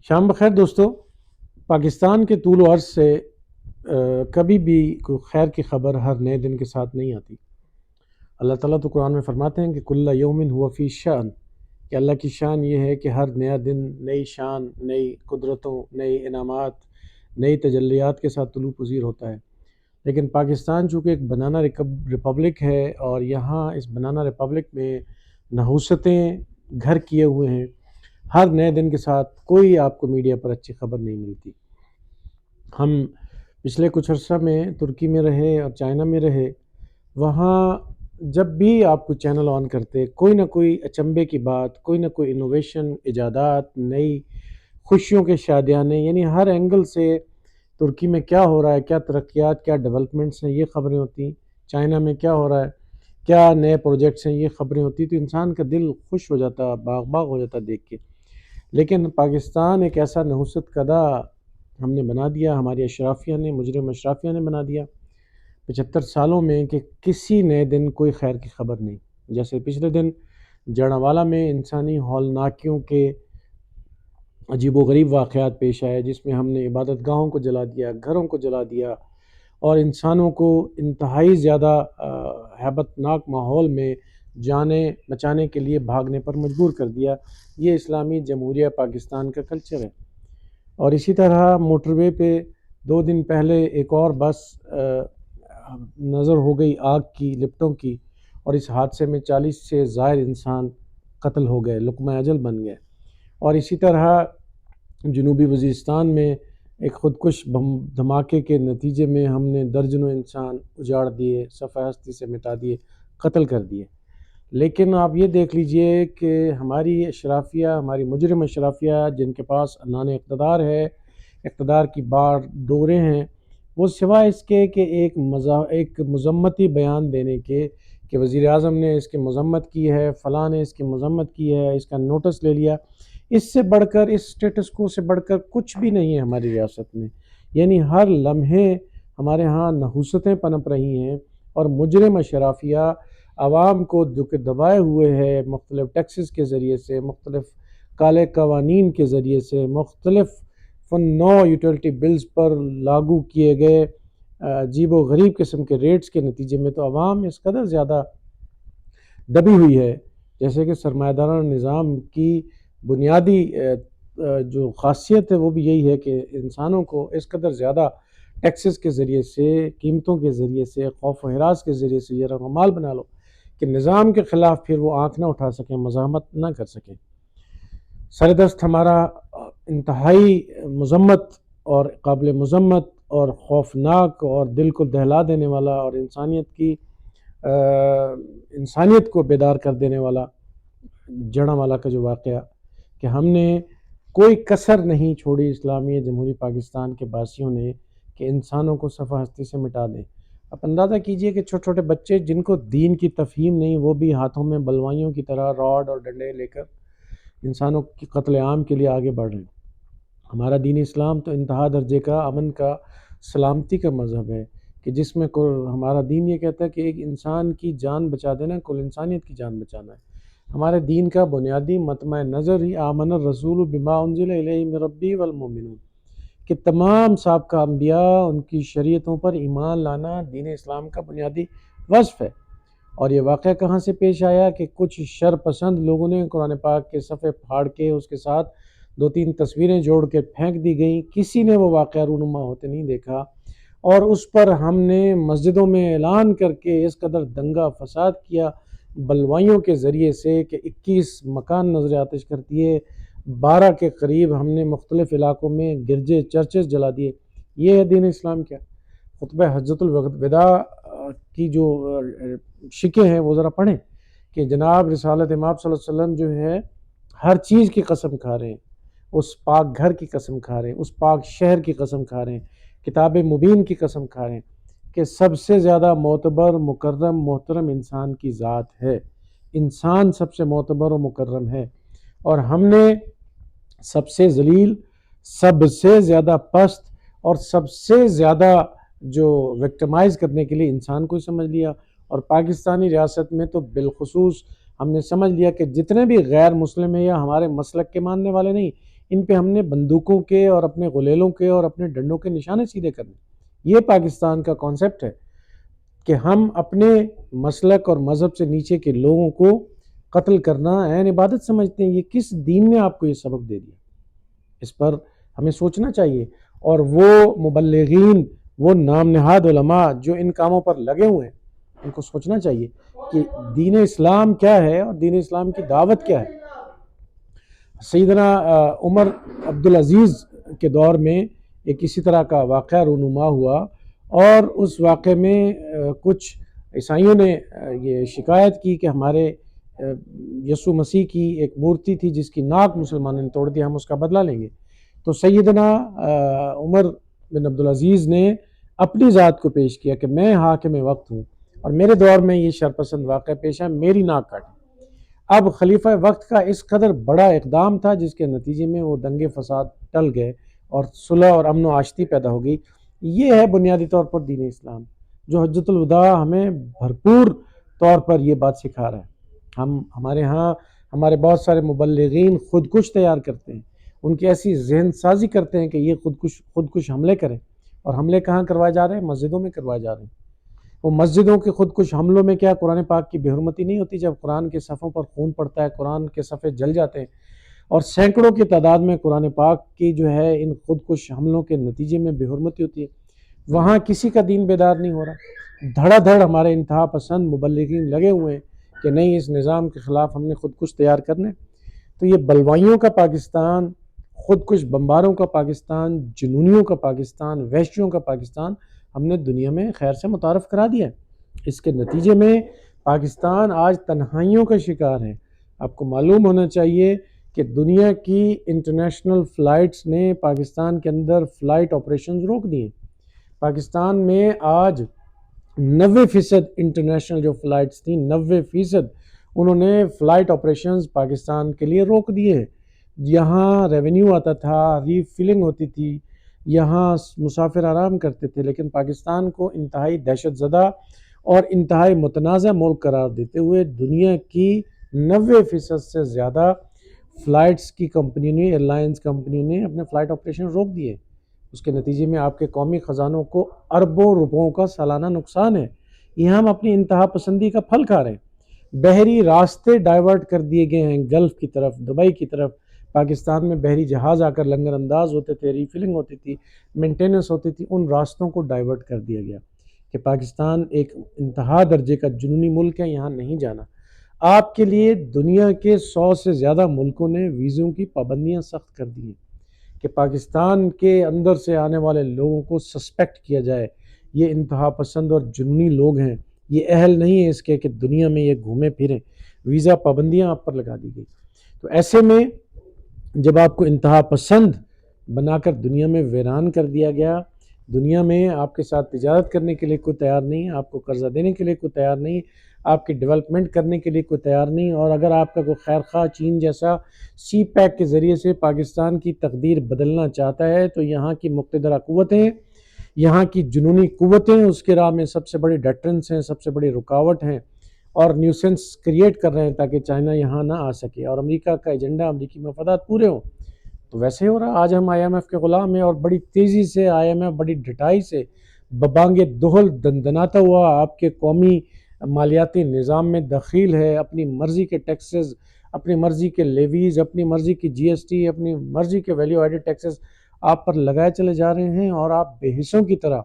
شام بخیر دوستو۔ پاکستان کے طول و عرض سے کبھی بھی کوئی خیر کی خبر ہر نئے دن کے ساتھ نہیں آتی۔ اللہ تعالیٰ تو قرآن میں فرماتے ہیں کہ کل یوم ہوا فی شان، کہ اللہ کی شان یہ ہے کہ ہر نیا دن نئی شان، نئی قدرتوں، نئی انعامات، نئی تجلیات کے ساتھ طلوع پذیر ہوتا ہے۔ لیکن پاکستان چونکہ ایک بنانا ریپبلک ہے، اور یہاں اس بنانا ریپبلک میں نحوستیں گھر کیے ہوئے ہیں، ہر نئے دن کے ساتھ کوئی آپ کو میڈیا پر اچھی خبر نہیں ملتی۔ ہم پچھلے کچھ عرصہ میں ترکی میں رہے اور چائنا میں رہے، وہاں جب بھی آپ کو چینل آن کرتے کوئی نہ کوئی اچنبے کی بات، کوئی نہ کوئی انوویشن، ایجادات، نئی خوشیوں کے شادیانے، یعنی ہر اینگل سے ترکی میں کیا ہو رہا ہے، کیا ترقیات، کیا ڈیولپمنٹس ہیں، یہ خبریں ہوتی۔ چائنا میں کیا ہو رہا ہے، کیا نئے پروجیکٹس ہیں، یہ خبریں ہوتی۔ تو انسان کا دل خوش ہو جاتا، باغ باغ ہو جاتا دیکھ کے۔ لیکن پاکستان ایک ایسا نحوست کدہ ہم نے بنا دیا، ہماری اشرافیہ نے، مجرم اشرافیہ نے بنا دیا 75 سالوں میں، کہ کسی نئے دن کوئی خیر کی خبر نہیں۔ جیسے پچھلے دن جڑاوالا میں انسانی ہولناکیوں کے عجیب و غریب واقعات پیش آئے، جس میں ہم نے عبادت گاہوں کو جلا دیا، گھروں کو جلا دیا، اور انسانوں کو انتہائی زیادہ ہیبت ناک ماحول میں جانیں بچانے کے لیے بھاگنے پر مجبور کر دیا۔ یہ اسلامی جمہوریہ پاکستان کا کلچر ہے۔ اور اسی طرح موٹر وے پہ 2 دن پہلے ایک اور بس نظر ہو گئی آگ کی لپٹوں کی، اور اس حادثے میں 40 سے زائد انسان قتل ہو گئے، لقمہ اجل بن گئے۔ اور اسی طرح جنوبی وزیرستان میں ایک خودکش بم دھماکے کے نتیجے میں ہم نے درجنوں انسان اجاڑ دیے، صفحہ ہستی سے مٹا دیے، قتل کر دیے۔ لیکن آپ یہ دیکھ لیجئے کہ ہماری اشرافیہ، ہماری مجرم اشرافیہ، جن کے پاس عنان اقتدار ہے، اقتدار کی بار ڈورے ہیں، وہ سوائے اس کے کہ ایک مذمتی بیان دینے کے کہ وزیر اعظم نے اس کی مذمت کی ہے، فلاں نے اس کی مذمت کی ہے، اس کا نوٹس لے لیا، اس سے بڑھ کر، اس سٹیٹس کو سے بڑھ کر کچھ بھی نہیں ہے ہماری ریاست میں۔ یعنی ہر لمحے ہمارے ہاں نحوستیں پنپ رہی ہیں، اور مجرم اشرافیہ عوام کو دبائے ہوئے ہے، مختلف ٹیکسز کے ذریعے سے، مختلف کالے قوانین کے ذریعے سے، مختلف نو یوٹیلٹی بلز پر لاگو کیے گئے عجیب و غریب قسم کے ریٹس کے نتیجے میں تو عوام اس قدر زیادہ دبی ہوئی ہے۔ جیسے کہ سرمایہ دارانہ نظام کی بنیادی جو خاصیت ہے وہ بھی یہی ہے کہ انسانوں کو اس قدر زیادہ ٹیکسز کے ذریعے سے، قیمتوں کے ذریعے سے، خوف و ہراس کے ذریعے سے یہ رگ و مال بنا لو کہ نظام کے خلاف پھر وہ آنکھ نہ اٹھا سکیں، مزاحمت نہ کر سکیں۔ سردست ہمارا انتہائی مذمت اور قابل مذمت اور خوفناک اور دل کو دہلا دینے والا اور انسانیت کو بیدار کر دینے والا جڑاوالا کا جو واقعہ، کہ ہم نے کوئی کسر نہیں چھوڑی اسلامی جمہوری پاکستان کے باسیوں نے کہ انسانوں کو صفحہ ہستی سے مٹا دیں۔ اب اندازہ کیجئے کہ چھوٹے چھوٹے بچے جن کو دین کی تفہیم نہیں، وہ بھی ہاتھوں میں بلوائیوں کی طرح راڈ اور ڈنڈے لے کر انسانوں کی قتل عام کے لیے آگے بڑھ رہے ہیں۔ ہمارا دین اسلام تو انتہا درجے کا امن کا، سلامتی کا مذہب ہے، کہ جس میں ہمارا دین یہ کہتا ہے کہ ایک انسان کی جان بچا دینا کل انسانیت کی جان بچانا ہے۔ ہمارے دین کا بنیادی مطمع نظر ہی آمن الرسول بما انزل الیہ من ربہ والمؤمنون، کہ تمام سابقہ انبیاء، ان کی شریعتوں پر ایمان لانا دین اسلام کا بنیادی وصف ہے۔ اور یہ واقعہ کہاں سے پیش آیا کہ کچھ شر پسند لوگوں نے قرآن پاک کے صفحے پھاڑ کے اس کے ساتھ 2-3 تصویریں جوڑ کے پھینک دی گئیں، کسی نے وہ واقعہ رونما ہوتے نہیں دیکھا، اور اس پر ہم نے مسجدوں میں اعلان کر کے اس قدر دنگا فساد کیا بلوائیوں کے ذریعے سے کہ 21 مکان نظر آتش کر دیے، 12 کے قریب ہم نے مختلف علاقوں میں گرجے چرچز جلا دیے۔ یہ ہے دین اسلام کیا؟ خطبہ حجۃ الوداع کی جو شکیں ہیں وہ ذرا پڑھیں، کہ جناب رسالت امام صلی اللہ علیہ وسلم جو ہے ہر چیز کی قسم کھا رہے ہیں، اس پاک گھر کی قسم کھا رہے ہیں، اس پاک شہر کی قسم کھا رہے ہیں، کتاب مبین کی قسم کھا رہے ہیں کہ سب سے زیادہ معتبر، مکرم، محترم انسان کی ذات ہے۔ انسان سب سے معتبر و مکرم ہے، اور ہم نے سب سے ذلیل، سب سے زیادہ پست اور سب سے زیادہ جو وکٹمائز کرنے کے لیے انسان کو سمجھ لیا۔ اور پاکستانی ریاست میں تو بالخصوص ہم نے سمجھ لیا کہ جتنے بھی غیر مسلم ہیں یا ہمارے مسلک کے ماننے والے نہیں، ان پہ ہم نے بندوقوں کے اور اپنے غلیلوں کے اور اپنے ڈنڈوں کے نشانے سیدھے کرنے. یہ پاکستان کا کانسیپٹ ہے کہ ہم اپنے مسلک اور مذہب سے نیچے کے لوگوں کو قتل کرنا عین عبادت سمجھتے ہیں. یہ کس دین نے آپ کو یہ سبق دے دیا؟ اس پر ہمیں سوچنا چاہیے. اور وہ مبلغین، وہ نام نہاد علماء جو ان کاموں پر لگے ہوئے ہیں، ان کو سوچنا چاہیے کہ دین اسلام کیا ہے اور دین اسلام کی دعوت کیا ہے. سیدنا عمر عبدالعزیز کے دور میں ایک اسی طرح کا واقعہ رونما ہوا، اور اس واقعے میں کچھ عیسائیوں نے یہ شکایت کی کہ ہمارے یسوع مسیح کی ایک مورتی تھی جس کی ناک مسلمانوں نے توڑ دیا، ہم اس کا بدلہ لیں گے. تو سیدنا عمر بن عبدالعزیز نے اپنی ذات کو پیش کیا کہ میں حاکم وقت ہوں اور میرے دور میں یہ شرپسند واقعہ پیش ہے، میری ناک کاٹی. اب خلیفہ وقت کا اس قدر بڑا اقدام تھا جس کے نتیجے میں وہ دنگے فساد ٹل گئے اور صلح اور امن و آشتی پیدا ہو گئی. یہ ہے بنیادی طور پر دین اسلام جو حجۃ الوداع ہمیں بھرپور طور پر یہ بات سکھا رہا ہے. ہمارے ہاں ہمارے بہت سارے مبلغین خودکش تیار کرتے ہیں، ان کی ایسی ذہن سازی کرتے ہیں کہ یہ خودکش حملے کریں. اور حملے کہاں کروائے جا رہے ہیں؟ مسجدوں میں کروائے جا رہے ہیں. وہ مسجدوں کے خودکش حملوں میں کیا قرآن پاک کی بے حرمتی نہیں ہوتی؟ جب قرآن کے صفحوں پر خون پڑتا ہے، قرآن کے صفحے جل جاتے ہیں، اور سینکڑوں کی تعداد میں قرآن پاک کی جو ہے ان خودکش حملوں کے نتیجے میں بے حرمتی ہوتی ہے، وہاں کسی کا دین بیدار نہیں ہو رہا. دھڑا دھڑ ہمارے انتہا پسند مبلغین لگے ہوئے ہیں کہ نہیں، اس نظام کے خلاف ہم نے خودکش تیار کرنے. تو یہ بلوائیوں کا پاکستان، خودکش بمباروں کا پاکستان، جنونیوں کا پاکستان، وحشیوں کا پاکستان ہم نے دنیا میں خیر سے متعارف کرا دیا ہے. اس کے نتیجے میں پاکستان آج تنہائیوں کا شکار ہے. آپ کو معلوم ہونا چاہیے کہ دنیا کی انٹرنیشنل فلائٹس نے پاکستان کے اندر فلائٹ آپریشنز روک دیے. پاکستان میں آج 90% انٹرنیشنل جو فلائٹس تھیں، 90% انہوں نے فلائٹ آپریشنز پاکستان کے لیے روک دیے. یہاں ریونیو آتا تھا، ری فلنگ ہوتی تھی، یہاں مسافر آرام کرتے تھے، لیکن پاکستان کو انتہائی دہشت زدہ اور انتہائی متنازع ملک قرار دیتے ہوئے دنیا کی 90% سے زیادہ فلائٹس کی کمپنیوں نے، ایئر لائنز کمپنیوں نے اپنے فلائٹ آپریشن روک دیے. اس کے نتیجے میں آپ کے قومی خزانوں کو اربوں روپوں کا سالانہ نقصان ہے. یہ ہم اپنی انتہا پسندی کا پھل کھا رہے ہیں. بحری راستے ڈائیورٹ کر دیے گئے ہیں گلف کی طرف، دبئی کی طرف. پاکستان میں بحری جہاز آ کر لنگر انداز ہوتے تھے، ریفلنگ ہوتی تھی، مینٹیننس ہوتی تھی، ان راستوں کو ڈائیورٹ کر دیا گیا کہ پاکستان ایک انتہا درجے کا جنونی ملک ہے، یہاں نہیں جانا. آپ کے لیے دنیا کے 100 سے زیادہ ملکوں نے ویزوں کی پابندیاں سخت کر دی ہیں کہ پاکستان کے اندر سے آنے والے لوگوں کو سسپیکٹ کیا جائے یہ انتہا پسند اور جنونی لوگ ہیں، یہ اہل نہیں ہے اس کے کہ دنیا میں یہ گھومے پھریں. ویزا پابندیاں آپ پر لگا دی گئی. تو ایسے میں جب آپ کو انتہا پسند بنا کر دنیا میں ویران کر دیا گیا، دنیا میں آپ کے ساتھ تجارت کرنے کے لیے کوئی تیار نہیں، آپ کو قرضہ دینے کے لیے کوئی تیار نہیں، آپ کی ڈیولپمنٹ کرنے کے لیے کوئی تیار نہیں، اور اگر آپ کا کوئی خیر خواہ چین جیسا سی پیک کے ذریعے سے پاکستان کی تقدیر بدلنا چاہتا ہے تو یہاں کی مقتدرہ قوتیں، یہاں کی جنونی قوتیں اس کے راہ میں سب سے بڑی ڈٹرنس ہیں، سب سے بڑی رکاوٹ ہیں، اور نیوسنس کریٹ کر رہے ہیں تاکہ چائنا یہاں نہ آ سکے اور امریکہ کا ایجنڈا، امریکی مفادات پورے ہوں. تو ویسے ہی ہو رہا. آج ہم IMF کے غلام ہیں اور بڑی تیزی سے IMF بڑی ڈٹائی سے ببانگ دہل دندناتا ہوا آپ کے قومی مالیاتی نظام میں دخیل ہے. اپنی مرضی کے ٹیکسز، اپنی مرضی کے لیویز، اپنی مرضی کی GST، اپنی مرضی کے ویلیو ایڈڈ ٹیکسز آپ پر لگائے چلے جا رہے ہیں اور آپ بے حصوں کی طرح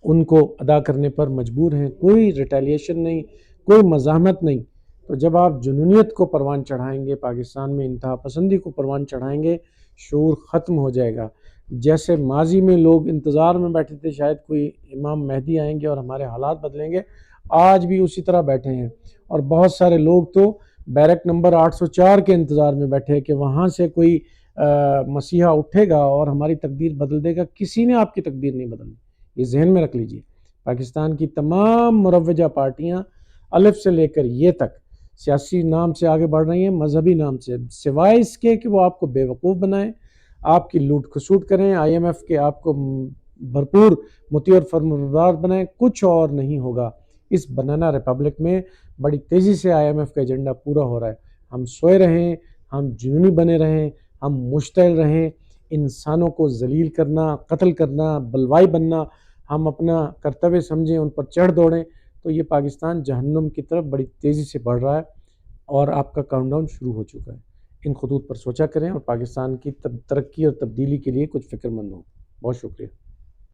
ان کو ادا کرنے پر مجبور ہیں. کوئی ریٹیلیشن نہیں، کوئی مزاحمت نہیں. تو جب آپ جنونیت کو پروان چڑھائیں گے، پاکستان میں انتہا پسندی کو پروان چڑھائیں گے، شعور ختم ہو جائے گا. جیسے ماضی میں لوگ انتظار میں بیٹھے تھے شاید کوئی امام مہدی آئیں گے اور ہمارے حالات بدلیں گے، آج بھی اسی طرح بیٹھے ہیں. اور بہت سارے لوگ تو بیرک نمبر 804 کے انتظار میں بیٹھے ہیں کہ وہاں سے کوئی مسیحا اٹھے گا اور ہماری تقدیر بدل دے گا. کسی نے آپ کی تقدیر نہیں بدلنی، یہ ذہن میں رکھ لیجئے. پاکستان کی تمام مروجہ پارٹیاں الف سے لے کر یہ تک سیاسی نام سے آگے بڑھ رہی ہیں، مذہبی نام سے، سوائے اس کے کہ وہ آپ کو بے وقوف بنائیں، آپ کی لوٹ کھسوٹ کریں، IMF کے آپ کو بھرپور مطیع اور فرمانبردار بنائیں، کچھ اور نہیں ہوگا. اس بنانا ریپبلک میں بڑی تیزی سے IMF کا ایجنڈا پورا ہو رہا ہے. ہم سوئے رہیں، ہم جنونی بنے رہیں، ہم مشتعل رہیں، انسانوں کو ذلیل کرنا، قتل کرنا، بلوائی بننا ہم اپنا کرتویہ سمجھیں، ان پر چڑھ دوڑیں، تو یہ پاکستان جہنم کی طرف بڑی تیزی سے بڑھ رہا ہے اور آپ کا کاؤنٹ ڈاؤن شروع ہو چکا ہے۔ ان خطوط پر سوچا کریں اور پاکستان کی ترقی اور تبدیلی کے لیے کچھ فکر مند ہوں۔ بہت شکریہ۔